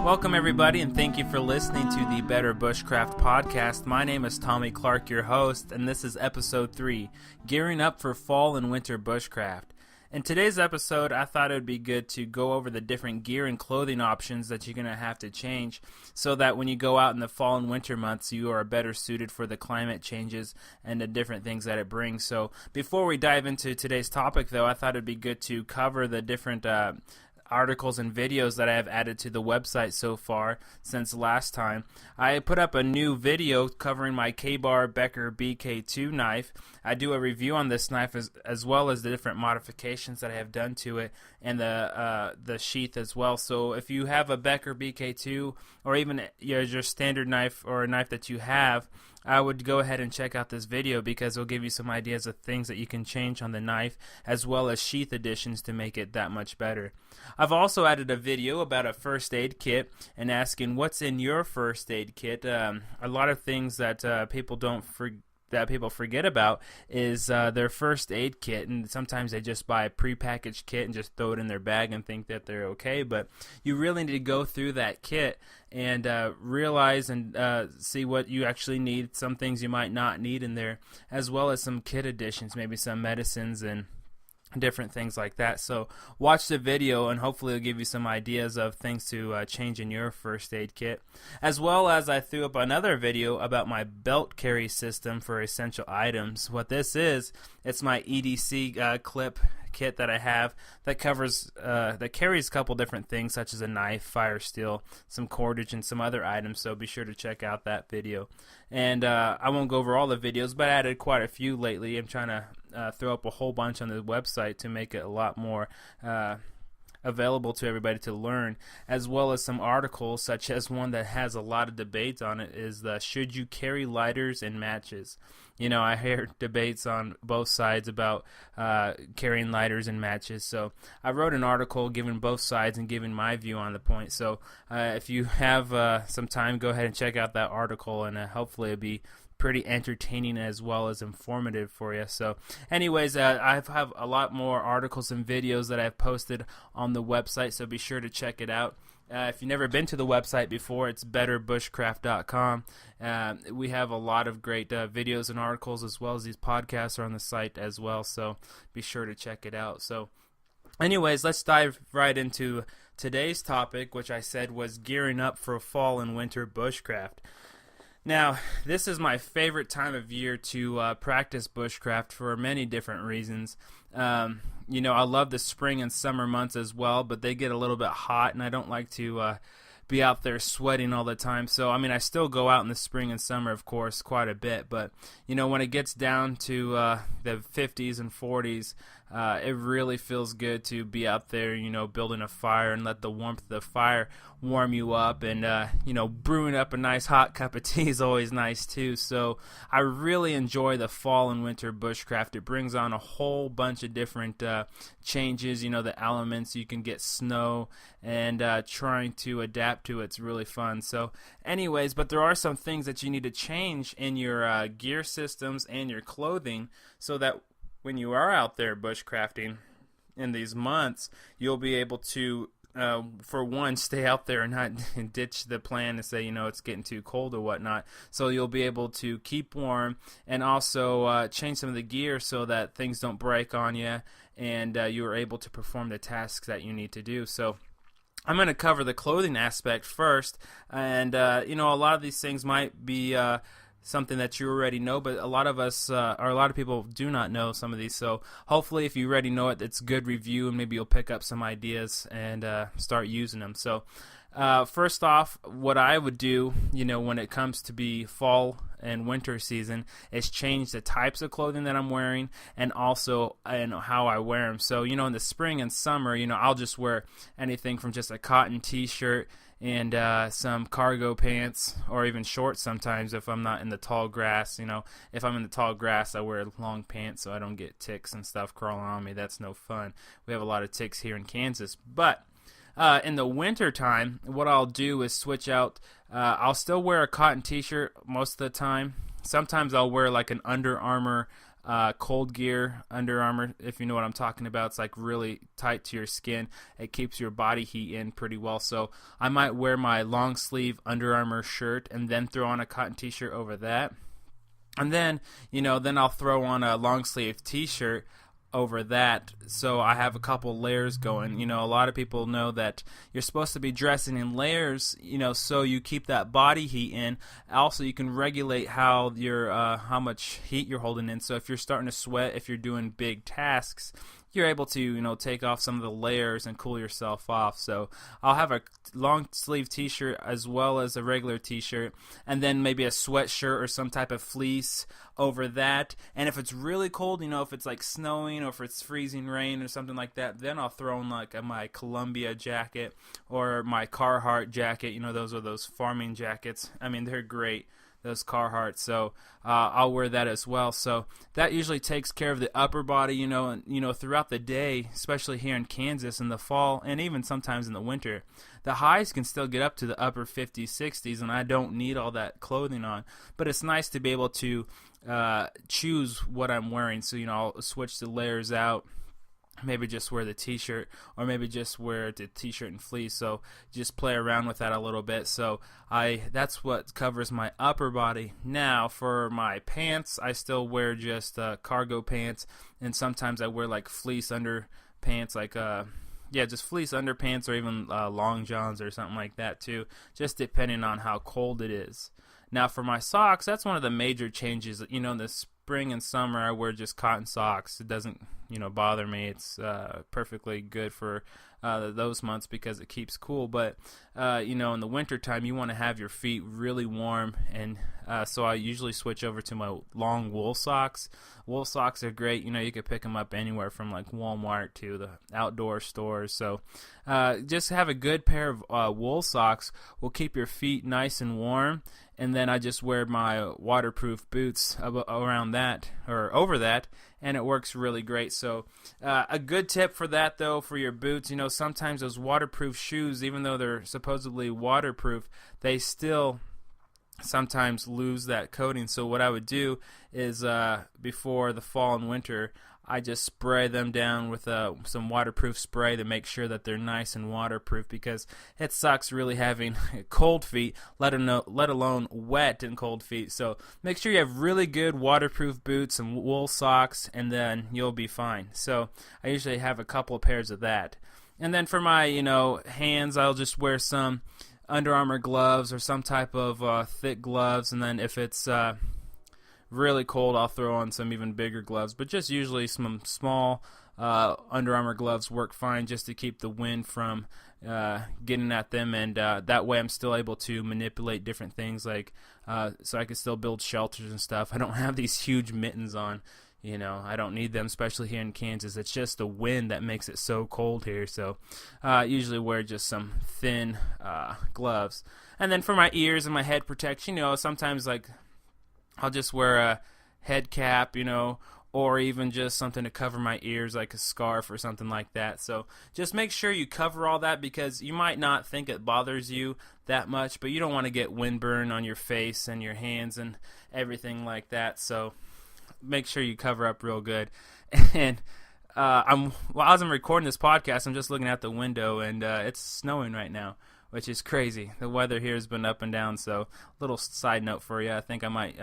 Welcome, everybody, and thank you for listening to the Better Bushcraft Podcast. My name is Tommy Clark, your host, and this is Episode 3, Gearing Up for Fall and Winter Bushcraft. In today's episode, I thought it would be good to go over the different gear and clothing options that you're going to have to change so that when you go out in the fall and winter months, you are better suited for the climate changes and the different things that it brings. So before we dive into today's topic, though, I thought it would be good to cover the different articles and videos that I have added to the website so far since last time. I put up a new video covering my K-Bar Becker BK2 knife. I do a review on this knife as well as the different modifications that I have done to it and the sheath as well. So if you have a Becker BK2 or even your standard knife or a knife that you have, I would go ahead and check out this video because it'll give you some ideas of things that you can change on the knife as well as sheath additions to make it that much better. I've also added a video about a first aid kit and asking what's in your first aid kit. A lot of things that people forget about is their first aid kit, and sometimes they just buy a prepackaged kit and just throw it in their bag and think that they're okay, but you really need to go through that kit and realize and see what you actually need, some things you might not need in there, as well as some kit additions, maybe some medicines and different things like that. So watch the video and hopefully it'll give you some ideas of things to change in your first aid kit. As well as I threw up another video about my belt carry system for essential items. What this is, it's my EDC clip kit that I have that covers that carries a couple different things such as a knife, fire steel, some cordage, and some other items, so be sure to check out that video. And I won't go over all the videos, but I added quite a few lately. I'm trying to throw up a whole bunch on the website to make it a lot more available to everybody to learn, as well as some articles, such as one that has a lot of debates on it, is the should you carry lighters and matches. You know, I hear debates on both sides about carrying lighters and matches, so I wrote an article giving both sides and giving my view on the point. So if you have some time, go ahead and check out that article, and hopefully it'll be pretty entertaining as well as informative for you. So anyways, I have a lot more articles and videos that I've posted on the website, so be sure to check it out. If you've never been to the website before, it's betterbushcraft.com. We have a lot of great videos and articles, as well as these podcasts are on the site as well, so be sure to check it out. So anyways, let's dive right into today's topic, which I said was gearing up for fall and winter bushcraft. Now, this is my favorite time of year to practice bushcraft for many different reasons. You know, I love the spring and summer months as well, but they get a little bit hot, and I don't like to be out there sweating all the time. So, I mean, I still go out in the spring and summer, of course, quite a bit. But, you know, when it gets down to the 50s and 40s, it really feels good to be out there, you know, building a fire and let the warmth of the fire warm you up. And, you know, brewing up a nice hot cup of tea is always nice, too. So I really enjoy the fall and winter bushcraft. It brings on a whole bunch of different changes, you know, the elements. You can get snow, and trying to adapt to it's really fun. So anyways, but there are some things that you need to change in your gear systems and your clothing so that when you are out there bushcrafting in these months, you'll be able to, for one, stay out there and not ditch the plan and say, you know, it's getting too cold or whatnot. So you'll be able to keep warm and also change some of the gear so that things don't break on you and you are able to perform the tasks that you need to do. So I'm going to cover the clothing aspect first, and you know, a lot of these things might be something that you already know, but a lot of us, or a lot of people do not know some of these, so hopefully if you already know it, it's a good review, and maybe you'll pick up some ideas and start using them. So first off, what I would do, you know, when it comes to be fall and winter season, is change the types of clothing that I'm wearing and also how I wear them. So, you know, in the spring and summer, you know, I'll just wear anything from just a cotton t-shirt and some cargo pants, or even shorts sometimes if I'm not in the tall grass. You know, if I'm in the tall grass, I wear long pants so I don't get ticks and stuff crawling on me. That's no fun. We have a lot of ticks here in Kansas. But in the winter time, what I'll do is switch out. I'll still wear a cotton t-shirt most of the time. Sometimes I'll wear like an Under Armour cold gear, Under Armour, if you know what I'm talking about. It's like really tight to your skin. It keeps your body heat in pretty well. So I might wear my long sleeve Under Armour shirt and then throw on a cotton t-shirt over that. And then, then I'll throw on a long sleeve t-shirt over that, so I have a couple layers going. A lot of people know that you're supposed to be dressing in layers, so you keep that body heat in. Also, you can regulate how much heat you're holding in. So if you're starting to sweat, if you're doing big tasks, you're able to, take off some of the layers and cool yourself off. So I'll have a long sleeve t-shirt as well as a regular t-shirt, and then maybe a sweatshirt or some type of fleece over that. And if it's really cold, if it's like snowing or if it's freezing rain or something like that, then I'll throw in like my Columbia jacket or my Carhartt jacket. Those are those farming jackets. I mean, they're great, those Carhartt. So I'll wear that as well. So that usually takes care of the upper body, and throughout the day, especially here in Kansas in the fall and even sometimes in the winter, the highs can still get up to the upper 50s, 60s, and I don't need all that clothing on. But it's nice to be able to choose what I'm wearing. So, I'll switch the layers out. Maybe just wear the t-shirt, or maybe just wear the t-shirt and fleece. So just play around with that a little bit. So that's what covers my upper body. Now for my pants, I still wear just cargo pants, and sometimes I wear like fleece underpants, like just fleece underpants, or even long johns or something like that too, just depending on how cold it is. Now for my socks, that's one of the major changes. In the spring and summer, I wear just cotton socks. It doesn't, bother me. It's perfectly good for those months because it keeps cool. But, in the wintertime, you want to have your feet really warm. And so I usually switch over to my long wool socks. Wool socks are great. You can pick them up anywhere from like Walmart to the outdoor stores. So just have a good pair of wool socks will keep your feet nice and warm. And then I just wear my waterproof boots around that or over that, and it works really great. So a good tip for that, though, for your boots, sometimes those waterproof shoes, even though they're supposedly waterproof, they still sometimes lose that coating. So what I would do is before the fall and winter, I just spray them down with some waterproof spray to make sure that they're nice and waterproof, because it sucks really having cold feet, let alone wet and cold feet. So make sure you have really good waterproof boots and wool socks, and then you'll be fine. So I usually have a couple of pairs of that. And then for my hands, I'll just wear some Under Armour gloves or some type of thick gloves, and then if it's really cold, I'll throw on some even bigger gloves, but just usually some small Under Armour gloves work fine, just to keep the wind from getting at them, and that way I'm still able to manipulate different things, like so I can still build shelters and stuff. I don't have these huge mittens on. I don't need them, especially here in Kansas. It's just the wind that makes it so cold here. So I usually wear just some thin gloves. And then for my ears and my head protection, sometimes like I'll just wear a head cap, or even just something to cover my ears, like a scarf or something like that. So just make sure you cover all that, because you might not think it bothers you that much, but you don't want to get windburn on your face and your hands and everything like that. So make sure you cover up real good. And as I'm recording this podcast, I'm just looking out the window, and it's snowing right now, which is crazy. The weather here has been up and down. So little side note for you, I think I might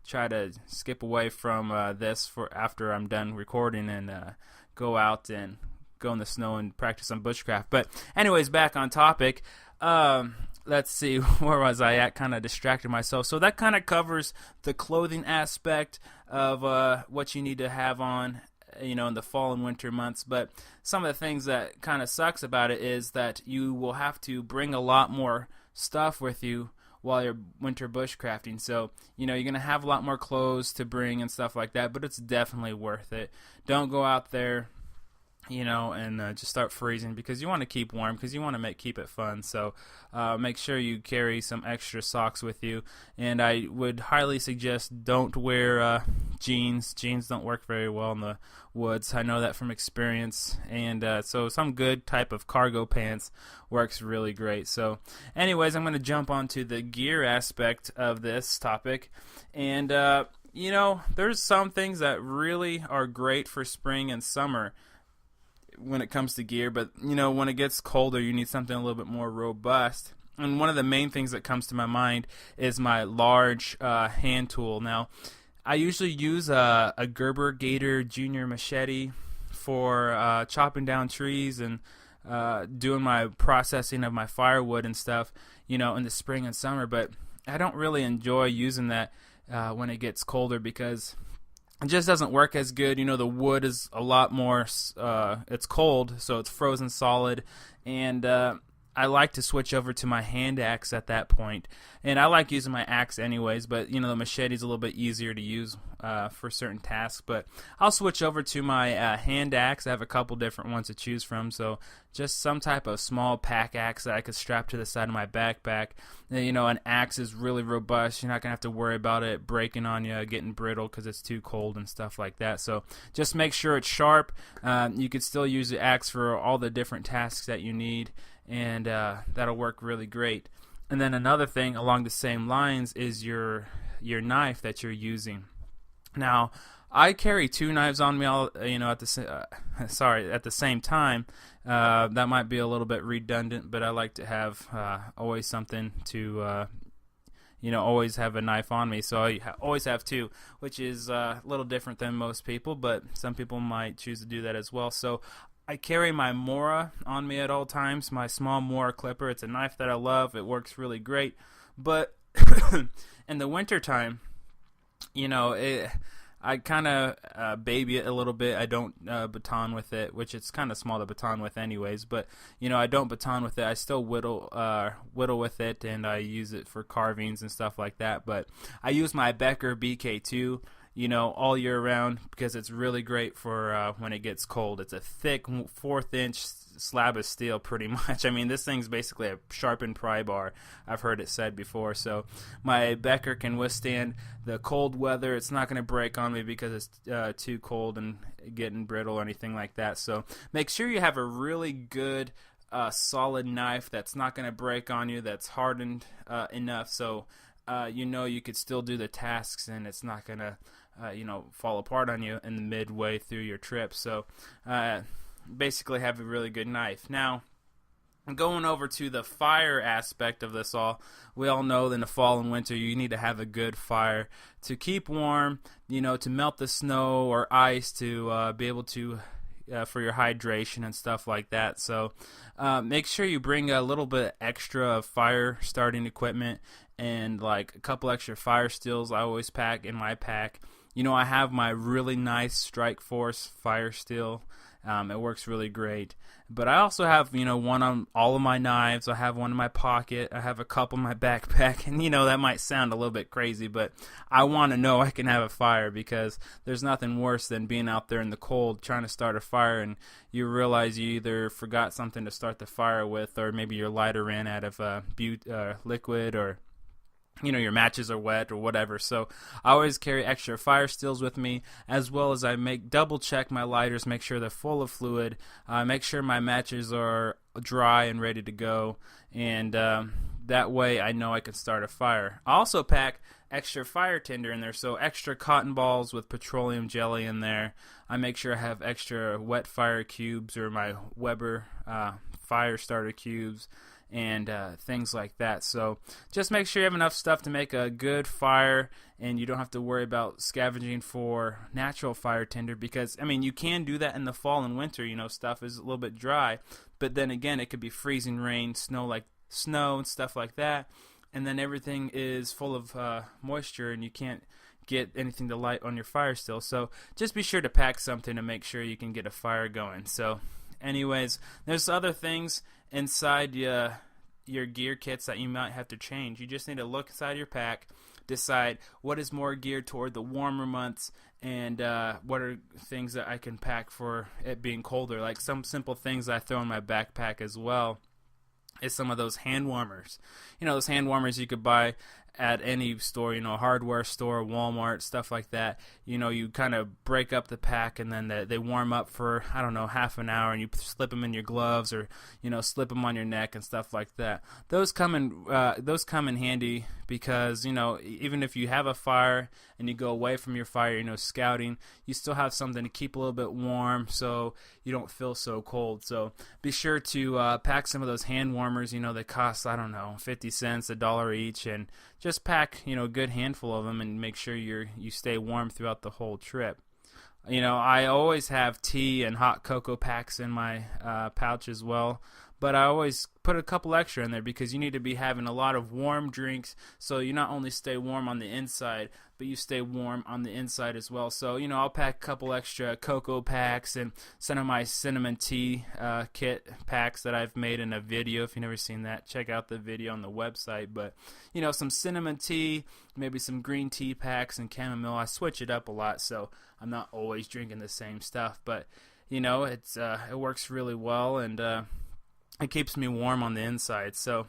try to skip away from this for after I'm done recording, and go out and go in the snow and practice on bushcraft. But anyways, back on topic. Let's see, where was I at? Kind of distracted myself. So that kind of covers the clothing aspect of what you need to have on, in the fall and winter months. But some of the things that kind of sucks about it is that you will have to bring a lot more stuff with you while you're winter bushcrafting. So, you're going to have a lot more clothes to bring and stuff like that, but it's definitely worth it. Don't go out there, and just start freezing, because you want to keep warm, because you want to keep it fun. So make sure you carry some extra socks with you. And I would highly suggest don't wear jeans. Jeans don't work very well in the woods. I know that from experience. And so some good type of cargo pants works really great. So anyways, I'm going to jump onto the gear aspect of this topic. And there's some things that really are great for spring and summer when it comes to gear, but when it gets colder, you need something a little bit more robust. And one of the main things that comes to my mind is my large hand tool. Now, I usually use a Gerber Gator Junior machete for chopping down trees and doing my processing of my firewood and stuff, in the spring and summer. But I don't really enjoy using that when it gets colder because it just doesn't work as good. The wood is a lot more, it's cold, so it's frozen solid, and I like to switch over to my hand axe at that point. And I like using my axe anyways, but the machete's a little bit easier to use for certain tasks. But I'll switch over to my hand axe. I have a couple different ones to choose from, so just some type of small pack axe that I could strap to the side of my backpack. An axe is really robust. You're not going to have to worry about it breaking on you, getting brittle because it's too cold and stuff like that. So just make sure it's sharp. You could still use the axe for all the different tasks that you need, and that'll work really great. And then another thing along the same lines is your knife that you're using. Now, I carry two knives on me at the same time. That might be a little bit redundant, but I like to have always something to always have a knife on me. So I always have two, which is a little different than most people, but some people might choose to do that as well. So I carry my Mora on me at all times, my small Mora clipper. It's a knife that I love. It works really great. But in the wintertime, I kind of baby it a little bit. I don't baton with it, which it's kind of small to baton with anyways. But, I don't baton with it. I still whittle with it, and I use it for carvings and stuff like that. But I use my Becker BK2, all year round because it's really great for when it gets cold. It's a thick 1/4 inch slab of steel pretty much. I mean, this thing's basically a sharpened pry bar. I've heard it said before. So my Becker can withstand the cold weather. It's not going to break on me because it's too cold and getting brittle or anything like that. So make sure you have a really good solid knife that's not going to break on you, that's hardened enough so you could still do the tasks and it's not going to fall apart on you in the midway through your trip. So basically have a really good knife. Now, going over to the fire aspect of this all, we all know that in the fall and winter you need to have a good fire to keep warm, to melt the snow or ice, to be able to for your hydration and stuff like that. So make sure you bring a little bit extra of fire starting equipment and like a couple extra fire stills. I always pack in my pack. I have my really nice Strike Force fire still. It works really great. But I also have, one on all of my knives. I have one in my pocket. I have a couple in my backpack. And, that might sound a little bit crazy, but I want to know I can have a fire because there's nothing worse than being out there in the cold trying to start a fire and you realize you either forgot something to start the fire with or maybe your lighter ran out of liquid or your matches are wet or whatever. So I always carry extra fire stills with me, as well as I double check my lighters, make sure they're full of fluid, make sure my matches are dry and ready to go, and that way I know I can start a fire. I also pack extra fire tinder in there, so extra cotton balls with petroleum jelly in there. I make sure I have extra wet fire cubes or my Weber fire starter cubes and things like that. So just make sure you have enough stuff to make a good fire and you don't have to worry about scavenging for natural fire tinder because, you can do that in the fall and winter. Stuff is a little bit dry, but then again, it could be freezing rain, snow and stuff like that, and then everything is full of moisture and you can't get anything to light on your fire still. So just be sure to pack something to make sure you can get a fire going. So anyways, there's other things inside your gear kits that you might have to change. You just need to look inside your pack, decide what is more geared toward the warmer months and what are things that I can pack for it being colder. Like some simple things I throw in my backpack as well is some of those hand warmers. Those hand warmers you could buy at any store, hardware store, Walmart, stuff like that. You kind of break up the pack, and then they warm up for, I don't know, half an hour, and you slip them in your gloves, or slip them on your neck and stuff like that. Those come in handy because even if you have a fire and you go away from your fire, scouting, you still have something to keep a little bit warm, so you don't feel so cold. So be sure to pack some of those hand warmers. They cost, I don't know, 50 cents, $1 each, and just pack a good handful of them and make sure you stay warm throughout the whole trip. I always have tea and hot cocoa packs in my pouch as well, but I always put a couple extra in there because you need to be having a lot of warm drinks, so you not only stay warm on the inside, but you stay warm on the inside as well. So, I'll pack a couple extra cocoa packs and some of my cinnamon tea kit packs that I've made in a video. If you've never seen that, check out the video on the website. But, some cinnamon tea, maybe some green tea packs and chamomile. I switch it up a lot, so I'm not always drinking the same stuff. But, it works really well, and it keeps me warm on the inside. So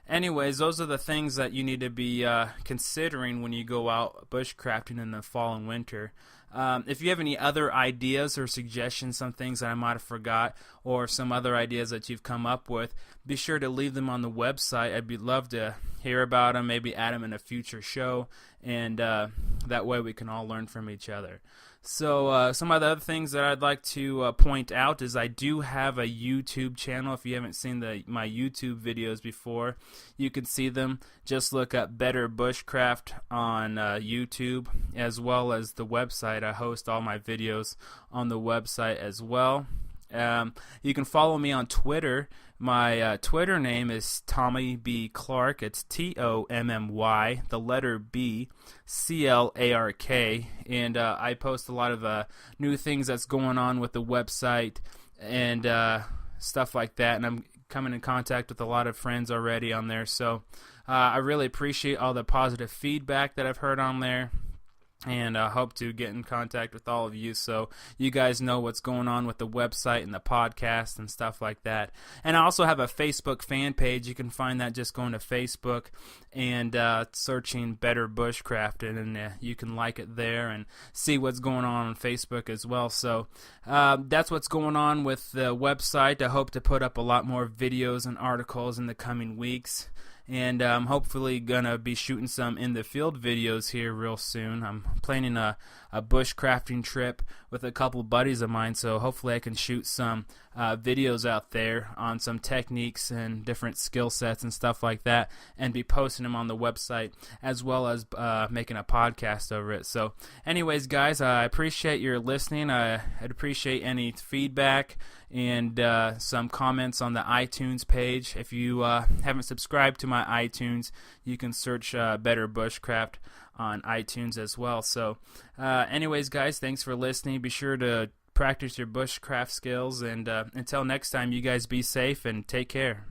anyways, those are the things that you need to be considering when you go out bushcrafting in the fall and winter. If you have any other ideas or suggestions, some things that I might have forgot, or some other ideas that you've come up with, be sure to leave them on the website. I'd love to hear about them, maybe add them in a future show, and that way we can all learn from each other. So some of the other things that I'd like to point out is I do have a YouTube channel. If you haven't seen my YouTube videos before, you can see them. Just look up Better Bushcraft on YouTube, as well as the website. I host all my videos on the website as well. You can follow me on Twitter. My Twitter name is Tommy B. Clark. It's Tommy, the letter B, Clark. And I post a lot of new things that's going on with the website and stuff like that. And I'm coming in contact with a lot of friends already on there. So I really appreciate all the positive feedback that I've heard on there. And I hope to get in contact with all of you so you guys know what's going on with the website and the podcast and stuff like that. And I also have a Facebook fan page. You can find that just going to Facebook and searching Better Bushcraft, and you can like it there and see what's going on Facebook as well. So that's what's going on with the website. I hope to put up a lot more videos and articles in the coming weeks. And I'm hopefully going to be shooting some in the field videos here real soon. I'm planning a bushcrafting trip with a couple buddies of mine, so hopefully I can shoot some videos out there on some techniques and different skill sets and stuff like that, and be posting them on the website, as well as making a podcast over it. So anyways, guys, I appreciate your listening. I'd appreciate any feedback and some comments on the iTunes page. If you haven't subscribed to my iTunes, you can search Better Bushcraft on iTunes as well. So anyways, guys, thanks for listening. Be sure to practice your bushcraft skills, and until next time, you guys be safe and take care.